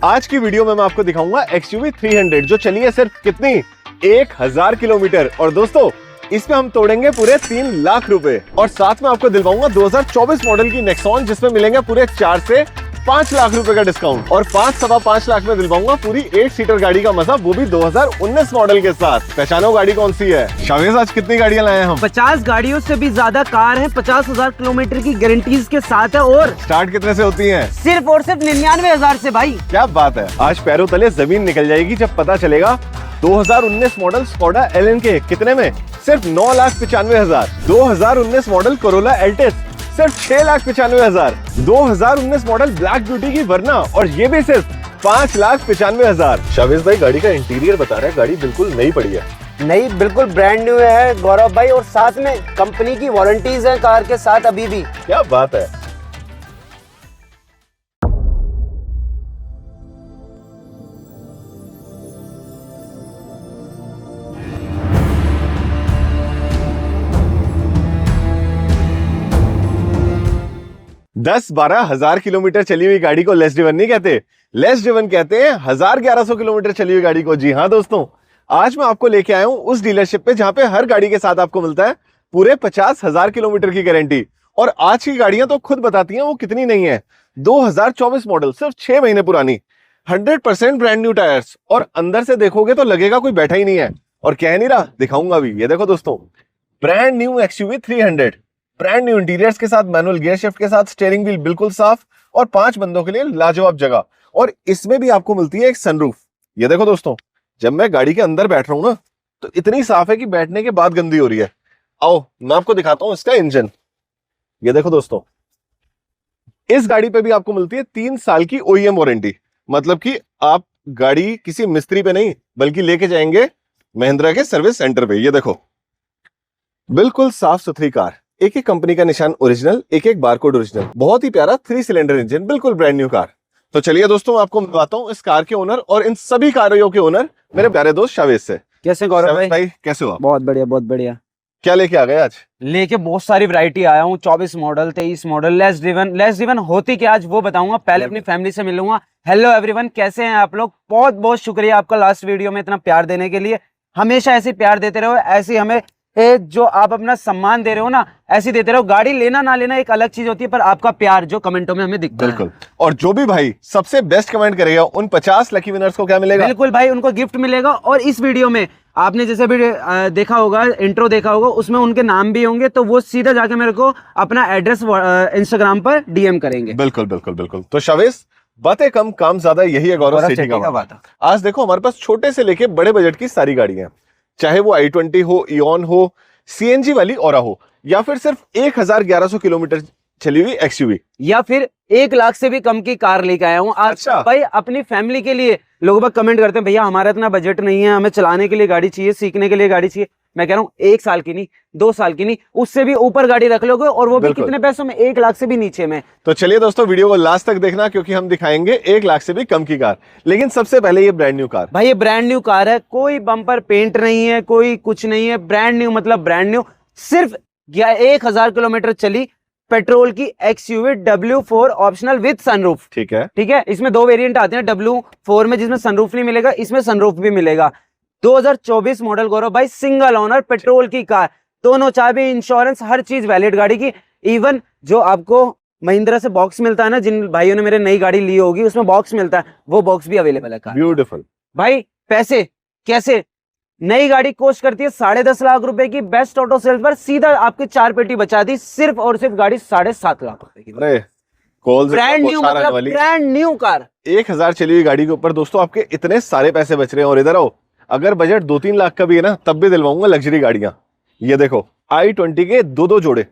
आज की वीडियो में मैं आपको दिखाऊंगा XUV 300 जो चली है सिर्फ कितनी 1000 किलोमीटर। और दोस्तों इसमें हम तोड़ेंगे पूरे 3 लाख रुपए और साथ में आपको दिलवाऊंगा 2024 मॉडल की नेक्सॉन जिसमें मिलेंगे पूरे 4 से 5 लाख रुपए का डिस्काउंट और 5-5.25 लाख में दिलवाऊंगा पूरी 8 सीटर गाड़ी का मजा, वो भी 2019 मॉडल के साथ। पहचानो गाड़ी कौन सी है। शावेज आज कितनी गाड़ियां लाए हैं हम? 50 गाड़ियों से भी ज्यादा कार है, 50,000 किलोमीटर की गारंटीज के साथ है और स्टार्ट कितने से होती है? सिर्फ और सिर्फ 99,000 से भाई। क्या बात है, आज पैरों तले जमीन निकल जाएगी जब पता चलेगा 2019 मॉडल स्कोडा LNK कितने में? सिर्फ 9,95,000। 2019 मॉडल कोरोला एल्टिस सिर्फ 6,95,000। 2019 मॉडल ब्लैक ब्यूटी की वरना और ये भी सिर्फ 5,95,000। शावेज भाई गाड़ी का इंटीरियर बता रहे हैं, गाड़ी बिल्कुल नई पड़ी है। नहीं, बिल्कुल ब्रांड न्यू है गौरव भाई, और साथ में कंपनी की वारंटीज है कार के साथ अभी भी। क्या बात है। दस 12,000 किलोमीटर चली हुई गाड़ी को लेस ड्रिवन नहीं कहते, लेस ड्रिवन कहते हैं 1,1100 किलोमीटर चली हुई गाड़ी को। जी हाँ दोस्तों, आज मैं आपको लेके आया हूं उस डीलरशिप पे जहां पे हर गाड़ी के साथ आपको मिलता है पूरे 50,000 किलोमीटर की गारंटी। और आज की गाड़ियां तो खुद बताती हैं वो कितनी नहीं है। 2024 मॉडल, सिर्फ 6 महीने पुरानी, 100% ब्रांड न्यू टायर्स और अंदर से देखोगे तो लगेगा कोई बैठा ही नहीं है। और कह नहीं रहा, दिखाऊंगा भी। ये देखो दोस्तों, brand new XUV 300, brand new interiors के साथ, मैनुअल गियर शिफ्ट के साथ, स्टीयरिंग व्हील बिल्कुल साफ और 5 बंदों के लिए लाजवाब जगह। और इसमें भी आपको मिलती है एक सनरूफ। ये देखो दोस्तों, जब मैं गाड़ी के अंदर बैठ रहा हूं ना तो इतनी साफ है कि बैठने के बाद गंदी हो रही है। आओ मैं आपको दिखाता हूं इसका इंजन। ये देखो दोस्तों, इस गाड़ी पे भी आपको मिलती है 3 साल की OEM वारंटी। मतलब कि आप गाड़ी किसी मिस्त्री पे नहीं बल्कि लेके जाएंगे महिंद्रा के सर्विस सेंटर पे। ये देखो, बिल्कुल साफ सुथरी कार, एक एक कंपनी का निशान ओरिजिनल, एक एक बारकोड ओरिजिनल, बहुत ही प्यारा 3 सिलेंडर इंजन, बिल्कुल ब्रांड न्यू कार। तो चलिए दोस्तों, मैं आपको मिलवाता हूं इस कार के ओनर और इन सभी कारों के ओनर मेरे प्यारे दोस्त शावेज से। कैसे गौरव भाई? कैसे हो आप? बहुत बढ़िया, बहुत बढ़िया। क्या लेके आ गए आज? लेके बहुत सारी वैरायटी आया हूँ, 24 मॉडल, 23 मॉडल, लेस ड्रिवन होती क्या आज वो बताऊंगा। पहले अपनी फैमिली से मिलूंगा। हेलो एवरीवन, कैसे हैं आप लोग? बहुत बहुत शुक्रिया आपका लास्ट वीडियो में इतना प्यार देने के लिए। हमेशा ऐसे प्यार देते रहो, ऐसे हमें जो आप अपना सम्मान दे रहे हो ना, ऐसे देते रहो। गाड़ी लेना ना लेना एक अलग चीज होती है, पर आपका प्यार जो कमेंटों में हमें दिखता है। बिल्कुल। और जो भी भाई सबसे बेस्ट कमेंट करेगा उन 50 लकी विनर्स को क्या मिलेगा? बिल्कुल भाई, उनको गिफ्ट मिलेगा। और इस वीडियो में आपने जैसे भी देखा होगा, इंट्रो देखा होगा, उसमें उनके नाम भी होंगे, तो वो सीधा जाके मेरे को अपना एड्रेस इंस्टाग्राम पर DM करेंगे। बिल्कुल बिल्कुल बिल्कुल। तो शावेज, बातें कम काम ज्यादा, यही है गौरव सेठी का बात। आज देखो हमारे पास छोटे से लेके बड़े बजट की सारी गाड़ियां, चाहे वो i20 हो, इओन हो, CNG वाली ओरा हो, या फिर सिर्फ 1,1100 किलोमीटर चली हुई XUV, या फिर 1 लाख से भी कम की कार लेके आया हूँ आज। अच्छा। भाई अपनी फैमिली के लिए लोग बाग कमेंट करते हैं, भैया हमारा इतना बजट नहीं है, हमें चलाने के लिए गाड़ी चाहिए, सीखने के लिए गाड़ी चाहिए। मैं कह रहा हूँ 1 साल की नहीं, 2 साल की नहीं, उससे भी ऊपर गाड़ी रख लोगे, और वो भी कितने पैसों में? 1 लाख से भी नीचे में। तो चलिए दोस्तों, वीडियो को लास्ट तक देखना क्योंकि हम दिखाएंगे 1 लाख से भी कम की कार। लेकिन सबसे पहले ये ब्रांड न्यू कार। भाई ये ब्रांड न्यू कार है, कोई बम्पर पेंट नहीं है, कोई कुछ नहीं है। ब्रांड न्यू मतलब ब्रांड न्यू। सिर्फ 1,000 किलोमीटर चली, पेट्रोल की XUV W4 optional with sunroof. ठीक है, ठीक है। इसमें 2 वेरिएंट आते हैं W4 में, जिसमें सनरूफ नहीं मिलेगा, इसमें सनरूफ भी मिलेगा। 2024 मॉडल गौरव भाई, सिंगल ओनर, पेट्रोल की कार, दोनों चाबी, इंश्योरेंस, हर चीज वैलिड गाड़ी की। इवन जो आपको महिंद्रा से बॉक्स मिलता है ना, जिन भाइयों ने मेरे नई गाड़ी ली होगी उसमें बॉक्स मिलता है, वो बॉक्स भी अवेलेबल है। ब्यूटीफुल। भाई पैसे कैसे? नई गाड़ी कोस्ट करती है 10.5 लाख रुपए की, बेस्ट ऑटो सेल्स पर सीधा आपकी 4 पेटी बचा दी, सिर्फ और सिर्फ गाड़ी 7.5 लाख रुपए की। ब्रांड न्यू मतलब ब्रांड न्यू कार। 1,000 चली हुई गाड़ी के ऊपर दोस्तों आपके इतने सारे पैसे बच रहे हैं। और इधर आओ, अगर बजट 2-3 लाख का भी है ना, तब भी दिलवाऊंगा लग्जरी गाड़ियां। ये देखो, i20 के 2 जोड़े।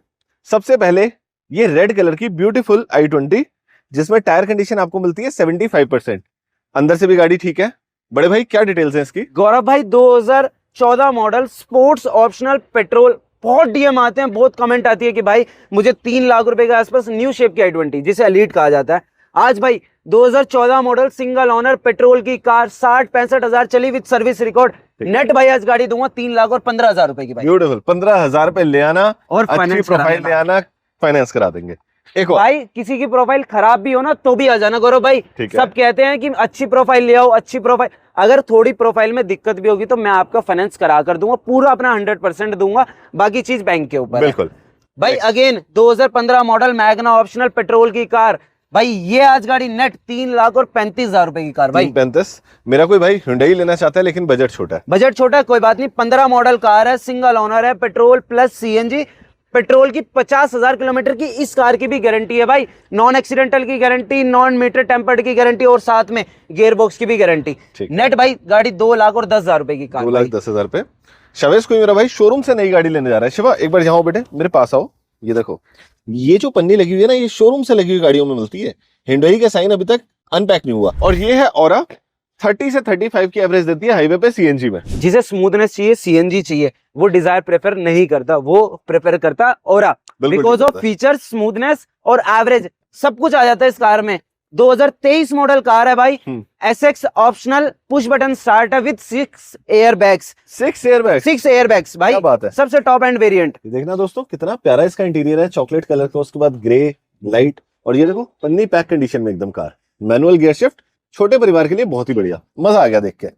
सबसे पहले ये रेड कलर की ब्यूटीफुल i20 जिसमें टायर कंडीशन आपको मिलती है 75%। अंदर से भी गाड़ी ठीक है। बड़े भाई क्या डिटेल्स हैं इसकी? गौरव भाई 2014 मॉडल, स्पोर्ट्स ऑप्शनल, पेट्रोल। बहुत DM आते हैं, बहुत कमेंट आती है कि भाई मुझे 3 लाख रुपए के आसपास न्यू शेप की i20 जिसे एलीट कहा जाता है। आज भाई 2014 मॉडल, सिंगल ओनर, पेट्रोल की कार, 60-65 हजार चली विद सर्विस रिकॉर्ड। नेट भाई आज गाड़ी दूंगा 3 लाख और 15,000 रुपए की। भाई ब्यूटीफुल, 15,000 रुपए ले आना और अच्छी प्रोफाइल ले आना, फाइनेंस करा देंगे। एक और भाई किसी की प्रोफाइल खराब भी हो ना तो भी आ जाना गौरव भाई। ठीक है। सब कहते हैं कि अच्छी प्रोफाइल ले आओ, अच्छी प्रोफाइल। अगर थोड़ी प्रोफाइल में दिक्कत भी होगी तो मैं आपका फाइनेंस करा कर दूंगा, पूरा अपना 100% दूंगा, बाकी चीज बैंक के ऊपर है। बिल्कुल भाई again 2015 model Magna optional petrol की कार। भाई ये आज गाड़ी नेट 3,35,000 रुपए की कार भाई। 335। मेरा कोई भाई हुंडई लेना चाहता है लेकिन बजट छोटा है। बजट छोटा है कोई बात नहीं, 15 मॉडल कार है, सिंगल ओनर है, पेट्रोल प्लस सीएनजी। पेट्रोल की 50,000 किलोमीटर की इस कार की भी गारंटी है भाई, नॉन एक्सीडेंटल की गारंटी, नॉन मीटर टेम्पर्ड की गारंटी और साथ में गियर बॉक्स की भी गारंटी। नेट भाई गाड़ी 2,10,000 रुपए की कार। 2,10,000 रुपए। शवेश कोई मेरा भाई शोरूम से नई गाड़ी लेने जा रहा है। शिवा एक बार यहाँ बेटे मेरे पास आओ, ये देखो ये जो पन्नी लगी हुई है ना, ये शोरूम से लगी हुई गाड़ियों में मिलती है। हिंडई का साइन अभी तक अनपैक नहीं हुआ। और ये है ऑरा, 30 से 35 की एवरेज देती है हाईवे पे सीएनजी में। जिसे स्मूथनेस चाहिए, सीएनजी चाहिए, वो डिजायर प्रेफर नहीं करता, वो प्रेफर करता ओरा, बिकॉज ऑफ फीचर, स्मूथनेस और एवरेज सब कुछ आ जाता है इस कार में। 2023 मॉडल कार है भाई, SX optional push button start है विद 6 एयरबैग्स। 6 एयरबैग्स, 6 एयरबैग्स भाई, क्या बात है। सबसे टॉप एंड वेरिएंट। देखना दोस्तों कितना प्यारा इसका इंटीरियर है, चॉकलेट कलर का, उसके बाद ग्रे लाइट, और ये देखो पन्नी पैक कंडीशन में एकदम कार। मैनुअल गियर शिफ्ट, छोटे परिवार के लिए बहुत ही बढ़िया, मजा आ गया देख के।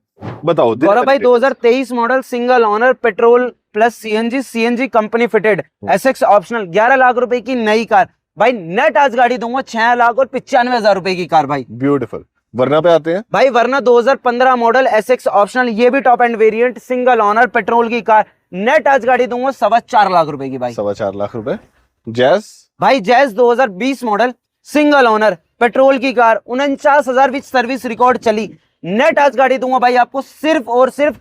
बताओ गौरव भाई 2023 model single owner petrol plus CNG, CNG company fitted, SX optional, 11 lakh रुपए की नई कार भाई। नेट आज गाड़ी दूंगा 6,95,000 रुपए की कार भाई। ब्यूटीफुल। वरना पे आते हैं भाई, वरना 2015 मॉडल एसएक्स ऑप्शनल, ये भी top end variant, single owner petrol की कार। नेट आज गाड़ी दूंगा 4.25 लाख रुपए की भाई। 4.25 लाख रुपए। जैज भाई jazz 2020 model single owner petrol की कार, 49,000 विच सर्विस रिकॉर्ड चली। नेट आज गाड़ी दूंगा भाई आपको सिर्फ और सिर्फ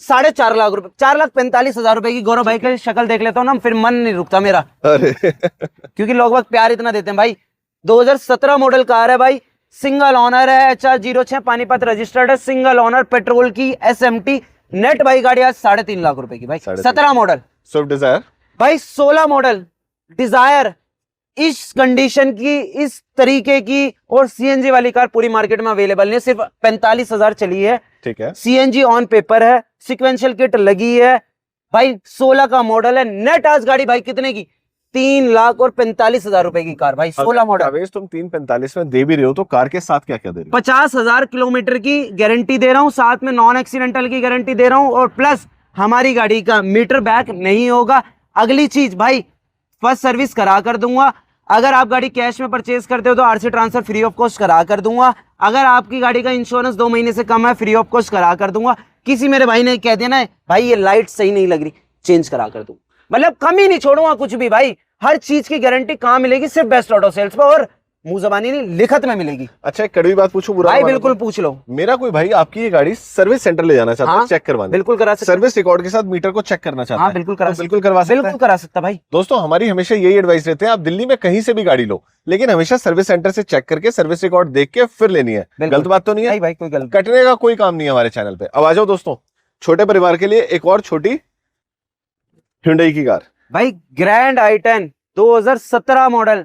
4.5 लाख रुपए, 4,45,000 रुपए की। गौरव भाई की शक्ल देख लेता हूँ ना, फिर मन नहीं रुकता मेरा। अरे क्योंकि लोग वक्त प्यार इतना देते हैं भाई। 2017 मॉडल कार है भाई, सिंगल ओनर है, HR06 पानीपत रजिस्टर्ड है, सिंगल ओनर पेट्रोल की SMT। नेट भाई गाड़ी आज 3.5 लाख रुपए की भाई। 17 मॉडल स्विफ्ट डिजायर भाई, 16 मॉडल डिजायर, इस कंडीशन की, इस तरीके की और सीएनजी वाली कार पूरी मार्केट में अवेलेबल नहीं है, सिर्फ 45,000 चली है। ठीक है, सीएनजी ऑन पेपर है, सीक्वेंशियल किट लगी है भाई, 16 का मॉडल है। नेट आज गाड़ी भाई कितने की, 3,45,000 रुपए की कार भाई, 16 मॉडल। तुम 3,45 में दे भी रहे हो तो कार के साथ क्या क्या दे रहे हो? 50,000 किलोमीटर की गारंटी दे रहा हूं, साथ में नॉन एक्सीडेंटल की गारंटी दे रहा हूं, और प्लस हमारी गाड़ी का मीटर बैक नहीं होगा। अगली चीज भाई, फर्स्ट सर्विस करा कर दूंगा। अगर आप गाड़ी कैश में परचेज करते हो तो RC transfer free of cost करा कर दूंगा। अगर आपकी गाड़ी का इंश्योरेंस 2 महीने से कम है, फ्री ऑफ कॉस्ट करा कर दूंगा। किसी मेरे भाई ने कह दिया ना भाई ये लाइट सही नहीं लग रही, चेंज करा कर दूं, मतलब कमी नहीं छोड़ूंगा कुछ भी भाई। हर चीज की गारंटी कहां मिलेगी, सिर्फ बेस्ट ऑटो सेल्स पे, और मुंह जबानी नहीं लिखत में मिलेगी। अच्छा एक कड़वी बात पूछूं, बुरा भाई ना मानो बिल्कुल तो? पूछ लो। मेरा कोई भाई आपकी ये गाड़ी सर्विस सेंटर ले जाना चाहता है, हाँ, चेक करवाने, बिल्कुल करा सकता, सर्विस रिकॉर्ड के साथ मीटर को चेक करना चाहता हाँ है, बिल्कुल करा तो बिल्कुल करवा सकता है। बिल्कुल करा सकता भाई। दोस्तों हमारी हमेशा यही एडवाइस रहते हैं, आप दिल्ली में कहीं से भी गाड़ी लो, लेकिन हमेशा सर्विस सेंटर से चेक करके सर्विस रिकॉर्ड देख के फिर लेनी है। गलत बात तो नहीं है? नहीं भाई कोई गलत, कटने का कोई काम नहीं है हमारे चैनल पे। अब आ जाओ दोस्तों, छोटे परिवार के लिए एक और छोटी Hyundai की कार भाई ग्रैंड i10 2017 मॉडल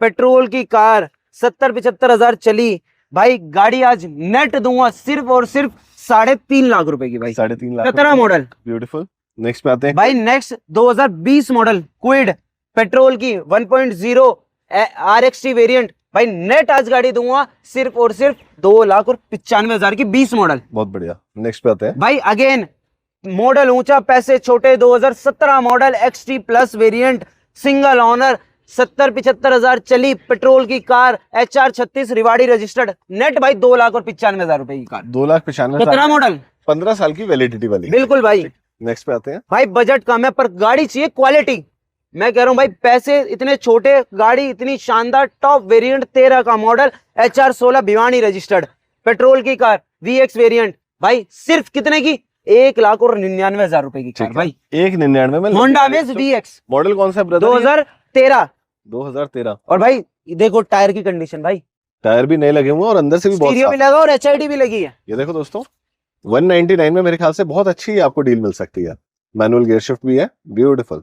पेट्रोल की कार, 70-75 चली भाई। गाड़ी आज नेट दूंगा सिर्फ और सिर्फ 3.5 लाख रुपए की भाई, 3.5 लाख। 17 मॉडल। ब्यूटीफुल। नेक्स्ट पे आते हैं भाई नेक्स्ट 2020 मॉडल क्विड पेट्रोल की 1.0 RXT वेरिएंट भाई। नेट आज गाड़ी दूंगा सिर्फ और सिर्फ 2,95,000 की, 20 मॉडल। बहुत बढ़िया। नेक्स्ट पे आते हैं भाई अगेन मॉडल ऊंचा पैसे छोटे, 2017 model XT plus variant, single owner, 70-75 चली, पेट्रोल की car, HR36 Rewari registered. Net भाई 2,95,000 रुपए की कार, 2,95,000, 17 मॉडल, 15 साल की वैलिडिटी वाली। बिल्कुल भाई। नेक्स्ट पे आते हैं भाई बजट कम है पर गाड़ी चाहिए क्वालिटी। मैं कह रहा हूं भाई पैसे इतने छोटे, गाड़ी इतनी शानदार, टॉप वेरिएंट, 13 का model, HR16 Bhiwani registered, petrol की कार, VX वेरिएंट भाई। सिर्फ कितने की, 1,99,000 रुपए की कार भाई। 1,99 में होंडा वेज VX मॉडल कौन सा है ब्रदर? 2013। 2013। और भाई देखो टायर की कंडीशन भाई, टायर भी नए लगे हुए हैं और अंदर से भी बहुत स्टीरियो भी साफ। लगा और HID भी लगी है। ये देखो दोस्तों 199 में मेरे ख्याल से बहुत अच्छी आपको डील मिल सकती है। मैनुअल गियर शिफ्ट भी है, ब्यूटीफुल,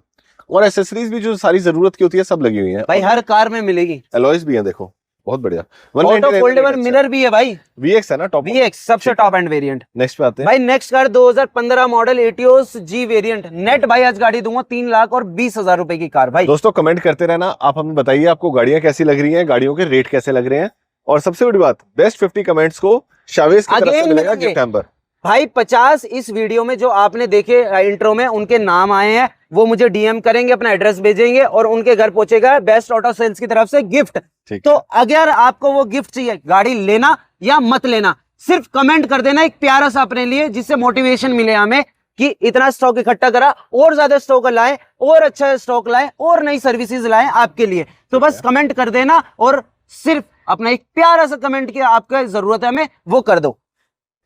और एसेसरीज भी जो सारी जरूरत की होती है सब लगी हुई है भाई हर कार में मिलेगी। अलॉयज भी है देखो, बहुत बढ़िया। ऑटो फोल्डेबल मिरर भी है भाई, VX है ना टॉप, VX सबसे टॉप एंड वेरिएंट। नेक्स्ट पे आते हैं भाई next car 2015 model Etios G variant, net भाई आज गाड़ी दूंगा 3,20,000 रुपए की कार भाई। दोस्तों कमेंट करते रहना, आप हमें बताइए आपको गाड़ियां कैसी लग रही हैं, गाड़ियों के रेट कैसे लग रहे हैं, और सबसे बड़ी बात बेस्ट 50 कमेंट्स को शावेज की तरफ से मिलेगा गिफ्ट हैम्पर। भाई 50 इस वीडियो में जो आपने देखे इंट्रो में उनके नाम आए हैं, वो मुझे डीएम करेंगे, अपना एड्रेस भेजेंगे और उनके घर पहुंचेगा बेस्ट ऑटो सेल्स की तरफ से गिफ्ट। तो अगर आपको वो गिफ्ट चाहिए, गाड़ी लेना या मत लेना, सिर्फ कमेंट कर देना एक प्यारा सा अपने लिए, जिससे मोटिवेशन मिले हमें कि इतना स्टॉक इकट्ठा करा, और ज्यादा स्टॉक लाए, और अच्छा स्टॉक लाए, और नई सर्विसेज लाए आपके लिए। तो बस कमेंट कर देना और सिर्फ अपना एक प्यारा सा कमेंट की आपका जरूरत है हमें, वो कर दो।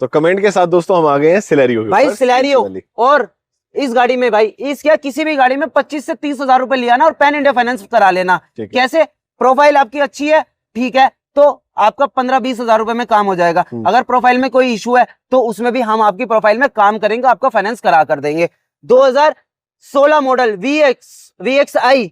तो कमेंट के साथ दोस्तों हम आ गए हैं सिलेरियो भाई सिलेरियो। और इस गाड़ी में भाई किसी भी गाड़ी में 25 से 30,000 रुपए लिया ना और पैन इंडिया फाइनेंस करा लेना। कैसे? प्रोफाइल आपकी अच्छी है, ठीक है, तो आपका 15-20,000 रुपए में काम हो जाएगा। अगर प्रोफाइल में कोई इशू है तो उसमें भी हम आपकी प्रोफाइल में काम करेंगे, आपका फाइनेंस करा कर देंगे। 2016 model VXI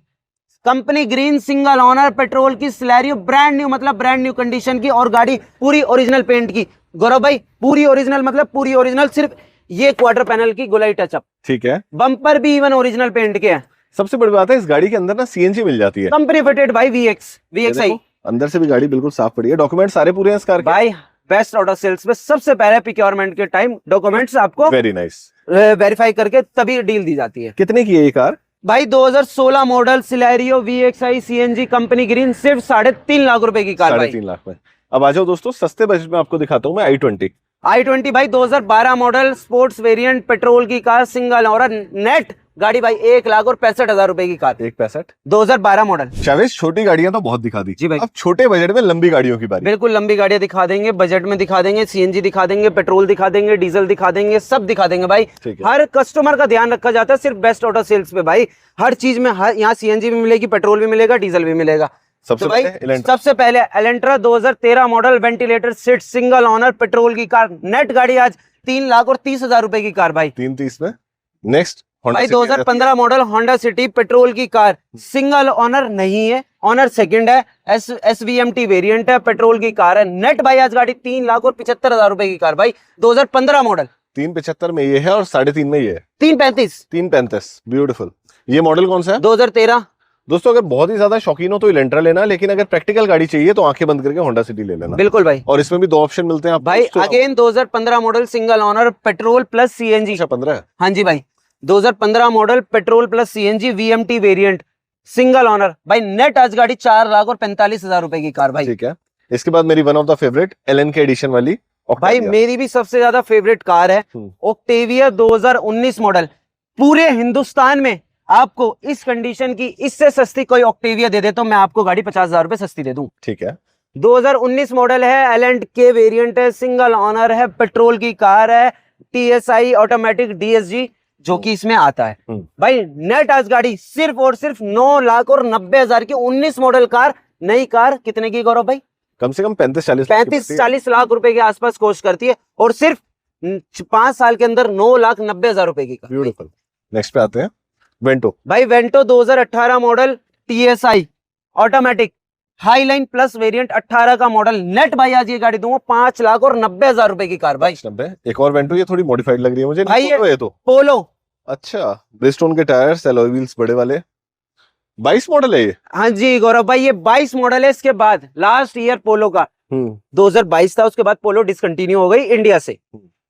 company green single owner petrol की सिलेरियो, ब्रांड न्यू, मतलब ब्रांड न्यू कंडीशन की, और गाड़ी पूरी ओरिजिनल पेंट की। गौरव भाई पूरी ओरिजिनल, मतलब पूरी ओरिजिनल, सिर्फ ये क्वार्टर पैनल की गोलाई टचअप, ठीक है, बम्पर भी इवन ओरिजिनल पेंट के हैं। सबसे बड़ी बात है इस गाड़ी के अंदर ना CNG मिल जाती है, कंपनी फिटेड भाई VXI। अंदर से भी गाड़ी बिल्कुल साफ पड़ी है, डॉक्यूमेंट सारे पूरे हैं इस कार के। भाई बेस्ट ऑटो सेल्स में सबसे पहले प्रोक्योरमेंट के टाइम डॉक्यूमेंट्स आपको वेरी नाइस वेरीफाई करके तभी डील दी जाती है। कितने की है ये कार? भाई 2016 model Celerio VXI CNG company green, सिर्फ 3.5 लाख रुपए की कार। 3.5 लाख में। अब आ जाओ दोस्तों सस्ते बजट में आपको दिखाता हूँ मैं i20 भाई 2012 मॉडल स्पोर्ट्स वेरिएंट पेट्रोल की कार, सिंगल और नेट गाड़ी भाई 1,65,000 रुपए की कार। 1,65,000 2012 मॉडल। शावेज छोटी गाड़ियां तो बहुत दिखा दी जी भाई, अब छोटे बजट में लंबी गाड़ियों की बारी। बिल्कुल लंबी गाड़ियां दिखा देंगे, बजट में दिखा देंगे, CNG दिखा देंगे, पेट्रोल दिखा देंगे, डीजल दिखा देंगे, सब दिखा देंगे भाई। हर कस्टमर का ध्यान रखा जाता है सिर्फ बेस्ट ऑटो सेल्स पे भाई। हर चीज में, हर यहाँ CNG भी मिलेगी, पेट्रोल भी मिलेगा, डीजल भी मिलेगा। सबसे पहले Elantra 2013 model ventilator seat single owner petrol की कार, नेट गाड़ी आज 3,30,000 रुपए की कार भाई। 3,30 में। नेक्स्ट भाई 2015 मॉडल होंडा सिटी पेट्रोल की कार, सिंगल ओनर नहीं है, ओनर सेकंड है, SVMT वेरिएंट है, पेट्रोल की कार है, नेट भाई आज गाड़ी 3,75,000 रुपए की कार भाई। 2015 मॉडल 3,75 में ये है और 3.5 में ये है 3,35 ब्यूटीफुल। ये मॉडल कौन सा है? 2013। दोस्तों अगर बहुत ही ज्यादा शौकीन हो तो इलेंट्रा लेना, लेकिन अगर प्रैक्टिकल गाड़ी चाहिए तो आंखें बंद करके होंडा सिटी ले लेना। बिल्कुल भाई, और इसमें भी 2 ऑप्शन मिलते हैं आपको भाई। Again 2015 model single owner petrol plus CNG। 15 है, हाँ जी भाई, 2015 model petrol plus CNG VMT variant single owner भाई, नेट आज गाड़ी 4,45,000 रुपए की कार भाई। ठीक है। इसके बाद मेरी one of the favourite LN के एडिशन वाली भाई, मेरी भी सबसे ज्यादा फेवरेट कार है ऑक्टेविया 2019 मॉडल। पूरे हिंदुस्तान में आपको इस कंडीशन की इससे सस्ती कोई ऑक्टेविया दे दे तो मैं आपको गाड़ी 50,000 रुपए सस्ती दे दूं। ठीक है। 2019 मॉडल है, L&K वेरिएंट है, सिंगल ओनर है, पेट्रोल की कार है, TSI ऑटोमेटिक DSG जो कि इसमें आता है भाई। नेट आज गाड़ी सिर्फ और सिर्फ 9,90,000 की 19 मॉडल कार। नई कार कितने की गौरव भाई? कम से कम 35-40 लाख रुपए के आसपास कॉस्ट करती है, और सिर्फ 5 साल के अंदर 9,90,000 रुपए की कार। ब्यूटीफुल। नेक्स्ट पे आते हैं वेंटो। भाई Vento 2018 model TSI automatic highline plus variant 18 का मॉडल, नेट भाई आज ये गाड़ी दूंगा 5,90,000 रुपए की कार भाई। 90। एक और वेंटो, ये थोड़ी मॉडिफाइड लग रही है मुझे भाई। ये तो पोलो। अच्छा, ब्रिजस्टोन के टायर्स, एलॉय व्हील्स बड़े वाले। 22 मॉडल है ये? हाँ जी गौरव भाई, ये 22 मॉडल है। इसके बाद लास्ट ईयर पोलो का 2022 था, उसके बाद पोलो डिसकंटिन्यू हो गई इंडिया से।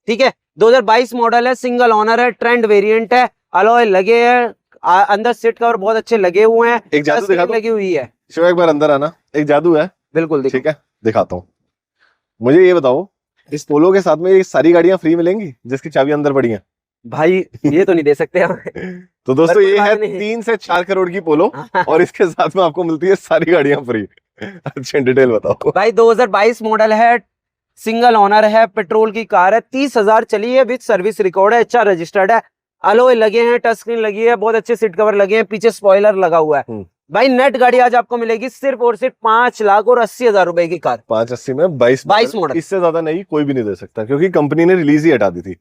ठीक है, 2022 मॉडल है, सिंगल ओनर है, ट्रेंड वेरिएंट है, अलॉय लगे हैं, अंदर सीट कवर बहुत अच्छे लगे हुए हैं, एक जादू दिखा दो। लगी हुई है। शिव एक बार अंदर आना, एक जादू है। बिल्कुल ठीक है, दिखाता हूँ। मुझे ये बताओ, इस पोलो के साथ में ये सारी गाड़ियां फ्री मिलेंगी जिसकी चाबी अंदर पड़ी है? भाई ये तो नहीं दे सकते हम। तो दोस्तों ये है 3 से 4 करोड़ की पोलो और इसके साथ में आपको मिलती है सारी गाड़ियां फ्री। अच्छा, डिटेल बताओ भाई। 2022 मॉडल है, सिंगल ओनर है, पेट्रोल की कार है, 30,000 चली है, विद सर्विस रिकॉर्ड है, अच्छा रजिस्टर्ड है, अलॉय लगे हैं, टच स्क्रीन लगी है, बहुत अच्छे सीट कवर लगे हैं, पीछे स्पॉइलर लगा हुआ है भाई। नेट गाड़ी आज आपको मिलेगी सिर्फ और सिर्फ 5,80,000 रुपए की कार। 580 में 22 मॉडल। इससे ज्यादा नहीं कोई भी नहीं दे सकता क्योंकि कंपनी ने रिलीज ही हटा दी थी।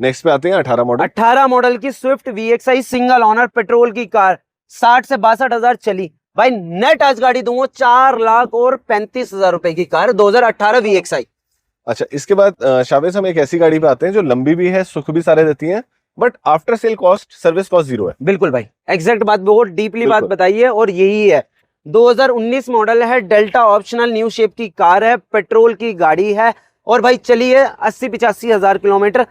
नेक्स्ट पे आते हैं 18 मॉडल। 18 मॉडल की Swift VXI single owner petrol की कार, 60 से 62,000 चली भाई नेट आज गाड़ी दूंगा 4,35,000 रुपए की कार 2018 VXI। अच्छा, इसके बाद शावेज हम एक ऐसी गाड़ी पे आते हैं जो लंबी भी है, सुख भी सारे देती है, but after sale cost, service cost zero है। बिल्कुल भाई, एग्जैक्ट बात, बहुत डीपली बात बिल्कुल। बताइए और यही है। 2019 मॉडल है, डेल्टा ऑप्शनल न्यू शेप की कार है, पेट्रोल की गाड़ी है और भाई चली है 80-85 हजार किलोमीटर।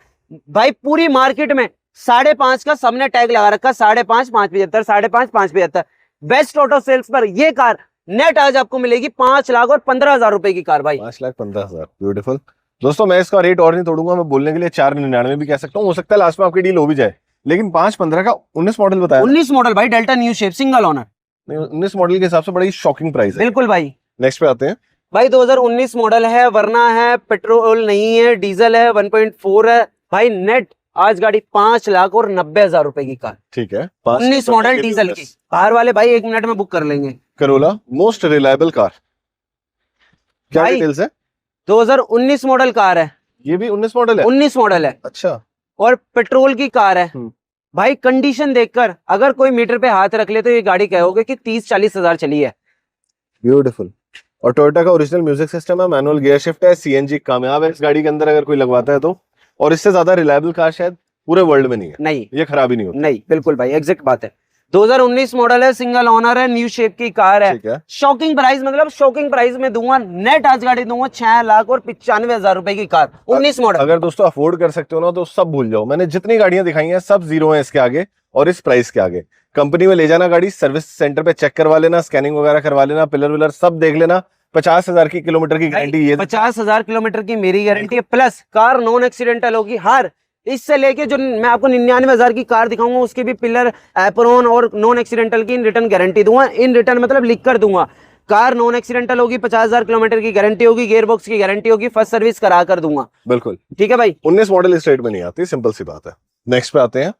भाई पूरी मार्केट में 5.5 का सबने टैग लगा रखा, 5.5, 575, 5.5, 575। बेस्ट ऑटो सेल्स पर ये कार नेट आज आपको मिलेगी 5,15,000 रुपए की कार भाई। 5,15,000। ब्यूटीफुल दोस्तों, मैं इसका रेट और नहीं तोड़ूंगा, मैं बोलने के लिए 4,99 भी कह सकता हूँ, हो सकता है लास्ट में आपकी डील हो भी जाए, लेकिन 5,15 का 19 मॉडल बताया। 19 मॉडल भाई, delta nu shape single owner. 19 model के हिसाब से बड़ी शॉकिंग प्राइस है। बिल्कुल भाई। नेक्स्ट पे आते हैं भाई 2019 मॉडल है, वरना है, पेट्रोल नहीं है, डीजल है, 1.4 है भाई। नेट आज गाड़ी 5,90,000 रुपए की कार। ठीक है, 19 मॉडल डीजल की कार वाले भाई 1 मिनट में बुक कर लेंगे। करोला मोस्ट रिलायबल कार, क्या भाई, डिटेल्स है? 2019 मॉडल कार है, ये भी 19 मॉडल है? 19 मॉडल है अच्छा, और पेट्रोल की कार है। हम्म। भाई कंडीशन देखकर अगर कोई मीटर पे हाथ रख ले तो ये गाड़ी कहोगे कि 30-40 हजार चली है। ब्यूटीफुल। और टोयोटा का ओरिजिनल म्यूजिक सिस्टम है, मैनुअल गियर शिफ्ट है, सीएनजी कामयाब है इस गाड़ी के अंदर अगर कोई लगवाता है तो। और इससे ज्यादा रिलायबल कार शायद पूरे वर्ल्ड में नहीं है। नहीं, ये खराब ही नहीं होती। नहीं, बिल्कुल भाई, एग्जैक्ट बात है। 2019 मॉडल है, सिंगल ओनर है, न्यू शेप की कार है। ठीक है, शॉकिंग प्राइस, मतलब शॉकिंग प्राइस में दूंगा, नेट आज गाड़ी दूंगा 6,95,000 रुपए की कार, 19 मॉडल। अगर दोस्तों अफोर्ड कर सकते हो ना तो सब भूल जाओ, मैंने जितनी गाड़ियां दिखाई हैं सब जीरो हैं इसके आगे और इस प्राइस के आगे। कंपनी में ले जाना गाड़ी, सर्विस सेंटर पे चेक करवा लेना, स्कैनिंग वगैरह करवा लेना, पिलर विलर सब देख लेना। 50,000 की किलोमीटर की गारंटी, ये 50,000 किलोमीटर की मेरी गारंटी है, प्लस कार नॉन एक्सीडेंटल होगी। हर इससे लेके जो मैं आपको 99,000 की कार दिखाऊंगा उसके भी पिलर, एप्रोन और नॉन एक्सीडेंटल की इन रिटर्न गारंटी दूंगा। इन रिटर्न मतलब लिख कर दूंगा, कार नॉन एक्सीडेंटल होगी, 50,000 किलोमीटर की गारंटी होगी, गियर बॉक्स की गारंटी होगी, फर्स्ट सर्विस करा कर दूंगा। बिल्कुल। ठीक है भाई। 19 मॉडल इस रेट में नहीं आती, सिंपल सी बात है। नेक्स्ट पे आते हैं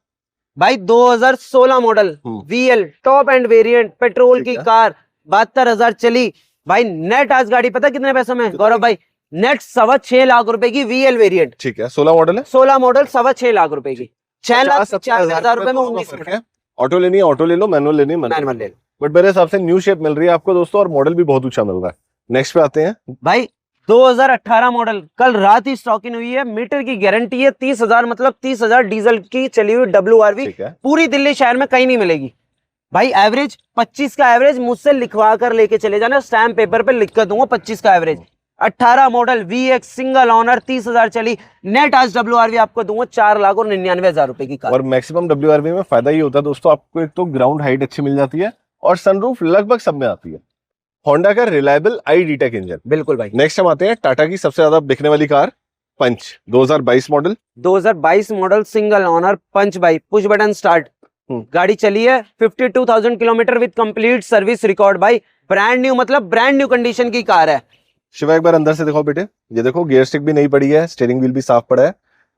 भाई 2016 model VL top end variant, petrol की कार, 72,000 चली भाई। नेट आज गाड़ी पता कितने पैसों में गौरव भाई? नेट 6.25 लाख रुपए की VL वेरिएंट। ठीक है, 16 मॉडल है, 16 मॉडल 6.25 लाख रुपए की, 6,50,000 रुपए में 19 है। ऑटो लेनी है ऑटो ले लो, मैनुअल लेनी है मैनुअल ले लो। बट मेरे हिसाब से न्यू शेप मिल रही है आपको दोस्तों, और मॉडल भी बहुत ऊंचा मिल रहा है। नेक्स्ट पे आते हैं भाई 2018 मॉडल, कल रात ही स्टॉकिंग हुई है, मीटर की गारंटी है, 30,000 मतलब 30,000 डीजल की चली हुई WRV, ठीक है। पूरी दिल्ली शहर में कहीं नहीं मिलेगी भाई। एवरेज 25 का एवरेज मुझसे लिखवा कर लेके चले जाना, स्टैम्प पेपर पे लिख कर दूंगा 25 का average. 18 model VX single owner, 30,000 चली, नेट आज WRV आपको दूंगा 4,99,000 रुपए की कार। और मैक्सिमम WRV में फायदा ये होता है दोस्तों, आपको एक तो ग्राउंड हाइट अच्छी मिल जाती है और सनरूफ लगभग सब में आती है। होंडा का रिलायबल ID-Tech इंजन। बिल्कुल भाई। नेक्स्ट हम आते हैं टाटा की सबसे ज्यादा बिकने वाली कार, पंच, 2022 मॉडल। 2022 मॉडल सिंगल ओनर पंच भाई, पुश बटन स्टार्ट, गाड़ी चली है 52,000 kilometre with complete service record भाई। ब्रांड न्यू, मतलब ब्रांड न्यू कंडीशन की कार है। शिवा एक बार अंदर से दिखाओ बेटे, ये देखो गियर स्टिक भी नहीं पड़ी है, स्टीयरिंग व्हील भी साफ पड़ा है,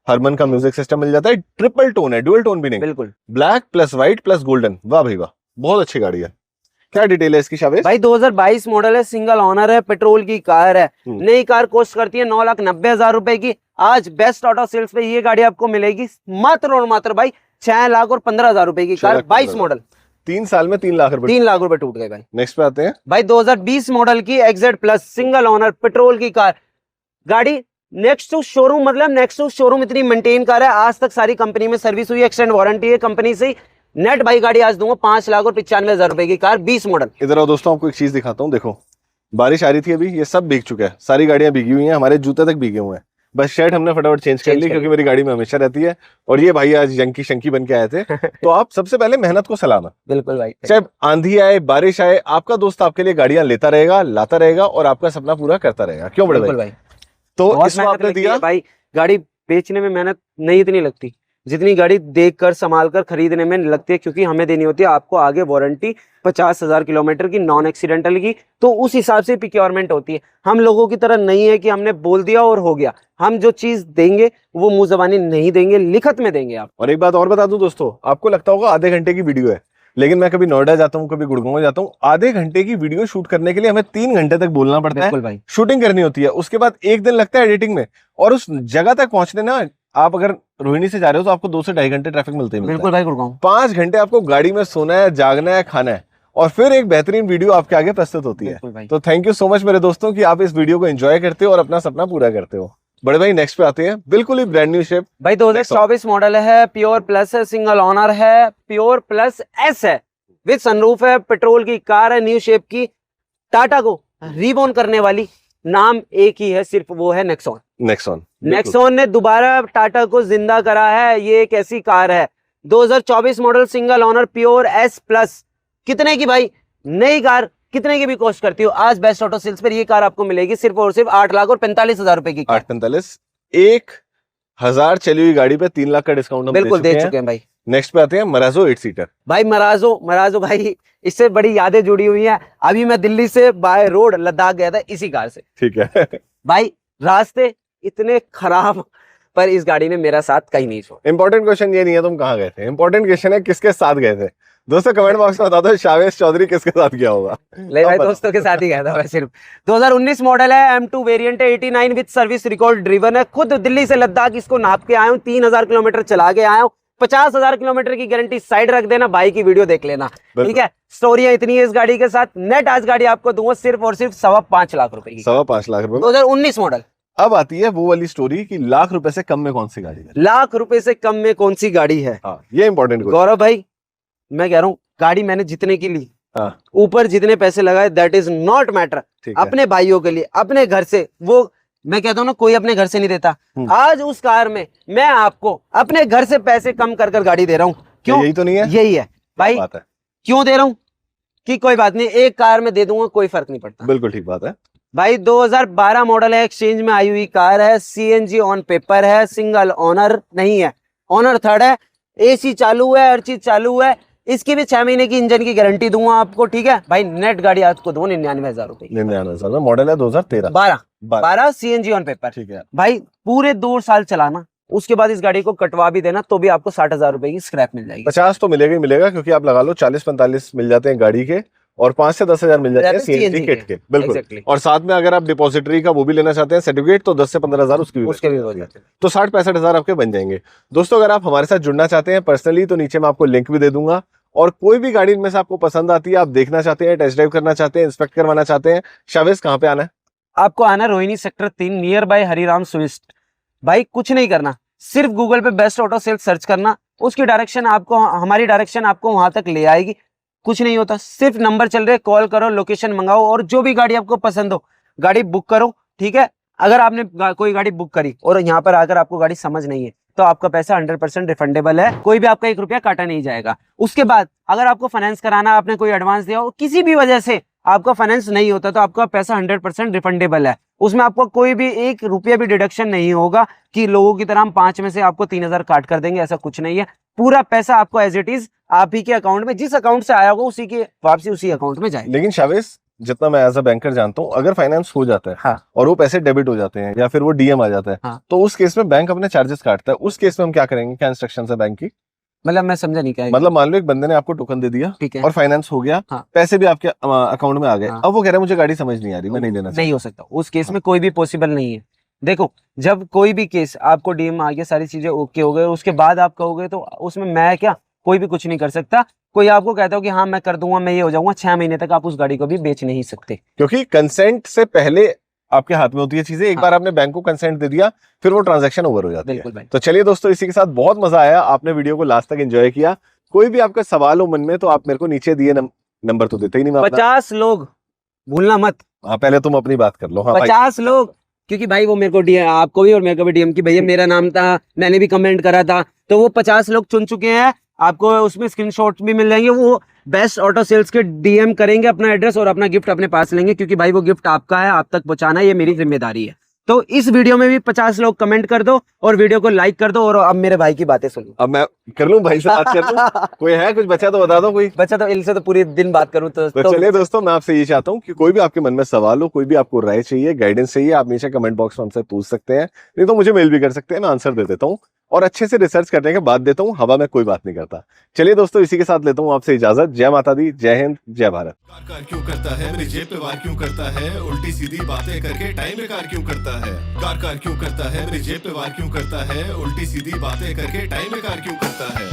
हरमन का म्यूजिक सिस्टम मिल जाता है, ट्रिपल टोन है, डुअल टोन भी नहीं, बिल्कुल black plus white plus golden. वाह भाई वाह, बहुत अच्छी गाड़ी है। क्या डिटेल है इसकी शावेज? भाई 2022 मॉडल है, सिंगल ओनर है, पेट्रोल की कार है। नई कार कॉस्ट करती है 9,90,000 रुपए की। आज बेस्ट ऑटो सेल्स पे ये गाड़ी आपको मिलेगी मात्र और मात्र भाई 6,15,000 रुपए की कार, 22 मॉडल। 3 साल में 3 लाख रुपए, 3 लाख रुपए टूट गए भाई। नेक्स्ट पे आते हैं भाई 2020 मॉडल की XZ plus single owner petrol की कार, गाड़ी नेक्स्ट टू शोरूम, मतलब नेक्स्ट टू शोरूम इतनी मेंटेन कार है, आज तक सारी कंपनी में सर्विस हुई, एक्सटेंड वारंटी है कंपनी से। नेट भाई गाड़ी आज दूंगा 5,95,000 रुपए की कार, 20 मॉडल। इधर आओ दोस्तों, आपको एक चीज दिखाता हूँ। देखो बारिश आ रही थी अभी, ये सब भीग चुका है, सारी गाड़ियां भीगी हुई हैं, हमारे जूते तक भीगे हुए हैं, बस शर्ट हमने फटाफट चेंज कर ली क्योंकि मेरी गाड़ी में हमेशा रहती है। और ये भाई आज यंकी शंकी बन के आए थे तो आप सबसे पहले मेहनत को सलाम है। बिल्कुल भाई, चाहे आंधी आए बारिश आए, आपका दोस्त आपके लिए गाड़ियां लेता रहेगा, लाता रहेगा और आपका सपना पूरा करता रहेगा। क्यों बड़े भाई? तो इसमें आपने दिया भाई, गाड़ी बेचने में मेहनत नहीं इतनी लगती जितनी गाड़ी देख कर संभाल कर खरीदने में लगती है, क्योंकि हमें देनी होती है आपको आगे वारंटी 50,000 किलोमीटर की नॉन एक्सीडेंटल की, तो उस हिसाब से प्रोक्योरमेंट होती है। हम लोगों की तरह नहीं है कि हमने बोल दिया और हो गया, हम जो चीज देंगे वो मुंह जबानी नहीं देंगे, लिखत में देंगे आप। और एक बात और बता दूं दोस्तों, आपको लगता होगा आधे घंटे की वीडियो है, लेकिन मैं कभी नोएडा जाता हूँ, कभी गुड़गांव जाता हूँ, आधे घंटे की वीडियो शूट करने के लिए हमें 3 घंटे तक बोलना पड़ता है, भाई। शूटिंग करनी होती है, उसके बाद 1 दिन लगता है एडिटिंग में, और उस जगह तक पहुंचने ना, आप अगर रोहिणी से जा रहे हो तो आपको 2 से 2.5 घंटे ट्रैफिक मिलते हैं। बिल्कुल भाई, गुड़गांव 5 घंटे आपको गाड़ी में सोना है, जागना है, खाना है, और फिर एक बेहतरीन वीडियो आपके आगे प्रस्तुत होती है। बिल्कुल भाई। तो थैंक यू सो मच मेरे दोस्तों कि आप इस वीडियो को एंजॉय करते हो और अपना सपना पूरा करते हो। बड़े भाई नेक्स्ट पे आते हैं, बिल्कुल ही ब्रांड न्यू शेप भाई 2024 मॉडल है, प्योर प्लस है, सिंगल ओनर है, प्योर प्लस एस है, विद सनरूफ है, पेट्रोल की कार है, न्यू शेप की, टाटा को रीबॉर्न करने वाली, नाम एक ही है सिर्फ, वो है नेक्सॉन। नेक्सॉन। नेक्सॉन ने दोबारा टाटा को जिंदा करा है। ये एक ऐसी कार है 2024 model, single owner, pure S plus. कितने की भाई? नई कार कितने की भी कॉस्ट करती हो, आज बेस्ट ऑटो सेल्स पर ये कार आपको मिलेगी सिर्फ और सिर्फ 8,45,000 रुपए की। 845, 1,000 चली हुई गाड़ी पे 3 लाख का डिस्काउंट हम बिल्कुल दे चुके हैं भाई। नेक्स्ट पे आते हैं मराजो 8 सीटर। भाई मराजो भाई, इससे बड़ी यादें जुड़ी हुई हैं। अभी मैं दिल्ली से बाय रोड लद्दाख गया था इसी कार से। ठीक है भाई रास्ते इतने खराब, पर इस गाड़ी ने मेरा साथ कहीं नहीं छोड़ा। इंपॉर्टेंट क्वेश्चन ये नहीं है तुम कहाँ गए थे, इंपॉर्टेंट क्वेश्चन है किसके साथ गए थे। दोस्तों कमेंट बॉक्स में बता दो शावेश चौधरी किसके साथ गया होगा। ले भाई दोस्तों के साथ ही गया था मैं सिर्फ। 2019 मॉडल है, M2 वेरिएंट है, 89 विद सर्विस रिकॉर्ड ड्रिवन है। खुद दिल्ली से लद्दाख इसको नाप के आया हूँ, 3,000 किलोमीटर चला के आया हूँ। 50,000 किलोमीटर की गारंटी, साइड रख देना, भाई की वीडियो देख लेना, ठीक है। स्टोरियां इतनी है इस गाड़ी के साथ। नेट आज गाड़ी आपको दूंगा सिर्फ और सिर्फ 5.25 लाख रुपए की। 5.25 लाख रुपए। 2019 मॉडल। अब आती है वो वाली स्टोरी कि लाख रुपए से कम में कौन सी गाड़ी है। लाख रुपए से कम में कौन सी गाड़ी है? हाँ, ये इंपॉर्टेंट गौरव भाई, मैं कह रहा हूँ गाड़ी मैंने जितने की ली, हाँ, ऊपर जितने पैसे लगाए, दैट इज नॉट मैटर। अपने भाइयों के लिए, अपने घर से, वो मैं कहता हूँ ना, कोई अपने घर से नहीं देता। आज उस कार में मैं आपको अपने घर से पैसे कम कर कर गाड़ी दे रहा हूँ। क्यों? यही तो नहीं है? यही है भाई। बात है। क्यों दे रहा हूँ कि कोई बात नहीं, एक कार में दे दूंगा, कोई फर्क नहीं पड़ता। बिल्कुल ठीक बात है भाई 2012 मॉडल है, एक्सचेंज में आई हुई कार है, CNG ऑन पेपर है, सिंगल ओनर नहीं है, ओनर थर्ड है, AC चालू है, हर चीज चालू है। इसकी भी 6 महीने की इंजन की गारंटी दूंगा आपको, ठीक है भाई। नेट गाड़ी आपको दूंगा 99,000 रुपए। 99,000 मॉडल है, 2013 12 CNG ऑन पेपर, ठीक है भाई। पूरे 2 साल चलाना, उसके बाद इस गाड़ी को कटवा भी देना तो भी आपको 60,000 रुपए की स्क्रैप मिल जाएगी। 50 तो मिलेगा ही मिलेगा, क्योंकि आप लगा लो 40-45 मिल जाते हैं गाड़ी के, और 5 से 10,000 मिल जाते हैं CNG किट के। बिल्कुल Exactly. और साथ में अगर आप डिपॉजिटरी का वो भी लेना चाहते हैं सर्टिफिकेट, तो 10 से 15,000 उसके भी हो जाते हैं। तो 60-65,000 आपके बन जाएंगे। दोस्तों अगर आप हमारे साथ जुड़ना चाहते हैं पर्सनली, तो नीचे मैं आपको लिंक भी दे दूंगा। और कोई भी गाड़ी इनमें से आपको पसंद आती है, आप देखना चाहते हैं, टेस्ट ड्राइव करना चाहते हैं, इंस्पेक्ट करवाना चाहते हैं, शावेश कहाँ पे आना है? आपको आना Rohini sector 3, near by Hariram twist. भाई कुछ नहीं करना, सिर्फ गूगल पे बेस्ट ऑटो सेल्स सर्च करना, उसकी डायरेक्शन आपको, हमारी डायरेक्शन आपको वहां तक ले आएगी। कुछ नहीं होता, सिर्फ नंबर चल रहे, कॉल करो, लोकेशन मंगाओ, और जो भी गाड़ी आपको पसंद हो गाड़ी बुक करो, ठीक है। अगर आपने कोई गाड़ी बुक करी और यहाँ पर आकर आपको गाड़ी समझ नहीं है, तो आपका पैसा 100% रिफंडेबल है, कोई भी आपका 1 रुपया काटा नहीं जाएगा। उसके बाद अगर आपको फाइनेंस कराना, आपने कोई एडवांस दिया हो, किसी भी वजह से आपका फाइनेंस नहीं होता, तो आपका पैसा 100% रिफंडेबल है। उसमें आपको कोई भी 1 रुपया भी डिडक्शन नहीं होगा कि लोगों की तरह हम 5 में से आपको 3,000 काट कर देंगे, ऐसा कुछ नहीं है। पूरा पैसा आपको एज इट इज आप ही के अकाउंट में, जिस अकाउंट से आया होगा उसी की वापसी उसी अकाउंट में जाएगी। लेकिन शावेश, जितना मैं एज अ बैंकर जानता हूँ, अगर फाइनेंस हो जाता है, हाँ, और वो पैसे डेबिट हो जाते हैं या फिर वो DM आ जाता है, हाँ, तो उस केस में बैंक अपने चार्जेस काटता है। उस केस में हम क्या करेंगे? क्या इंस्ट्रक्शन है बैंक की? मतलब मैं समझा नहीं क्या है। मतलब मान लो एक बंदे ने आपको टोकन दे दिया, ठीक है, और फाइनेंस हो गया, हाँ, पैसे भी आपके अकाउंट में आ गए, हाँ, अब वो कह रहे हैं मुझे गाड़ी समझ नहीं आ रही, मैं नहीं लेना, नहीं हो सकता उस केस में, कोई भी पॉसिबल नहीं है। देखो, जब कोई भी केस आपको DM आ गया, सारी चीजें ओके हो गए, उसके बाद आप कहोगे, तो उसमें मैं क्या, कोई भी कुछ नहीं कर सकता। कोई आपको कहता हो कि हाँ मैं कर दूंगा, मैं ये हो जाऊंगा, 6 महीने तक आप उस गाड़ी को भी बेच नहीं सकते, क्योंकि कंसेंट से पहले आपके हाथ में होती है चीजें। एक बार आपने बैंक को कंसेंट दे दिया, फिर वो ट्रांजैक्शन ओवर हो जाती है। तो चलिए दोस्तों, इसी के साथ बहुत मजा आया, आपने वीडियो को लास्ट तक एंजॉय किया। कोई भी आपका सवाल हो मन में, तो आप मेरे को नीचे दिए नंबर तो देते ही नहीं। 50 लोग भूलना मत। हाँ, पहले तुम अपनी बात कर लो। हाँ 50 लोग, क्योंकि भाई वो मेरे को DM, आपको भी और मेरे को भी DM की भैया मेरा नाम था, मैंने भी कमेंट करा था, तो वो 50 लोग चुन चुके हैं। आपको उसमें स्क्रीनशॉट भी मिल जाएंगे, वो बेस्ट ऑटो सेल्स के DM करेंगे, अपना एड्रेस और अपना गिफ्ट अपने पास लेंगे, क्योंकि भाई वो गिफ्ट आपका है, आप तक पहुंचाना, ये मेरी जिम्मेदारी है। तो इस वीडियो में भी 50 लोग कमेंट कर दो और वीडियो को लाइक कर दो, और अब मेरे भाई की बातें सुनो। अब मैं कर लूं भाई से बात कर लूं? कोई है कुछ बचा तो बता दो। कोई बच्चा तो इनसे तो पूरी दिन बात करूं तो चलिए दोस्तों, मैं आपसे ये चाहता हूँ कि कोई भी आपके मन में सवाल हो, कोई भी आपको राय चाहिए, गाइडेंस चाहिए, आप नीचे कमेंट बॉक्स में हमसे पूछ सकते हैं, नहीं तो मुझे मेल भी कर सकते हैं, मैं आंसर दे देता हूँ और अच्छे से रिसर्च करने के बाद देता हूँ। हवा में कोई बात नहीं करता। चलिए दोस्तों, इसी के साथ लेता हूँ आपसे इजाजत। जय माता दी, जय हिंद, जय भारत। कार क्यों करता है, मेरी जेब पे वार क्यों करता है, उल्टी सीधी बातें करके टाइम में कार क्यों करता है। कार क्यों करता है, मेरी जेब पे वार क्यों करता है, उल्टी सीधी बातें करके टाइम में कार क्यों करता है।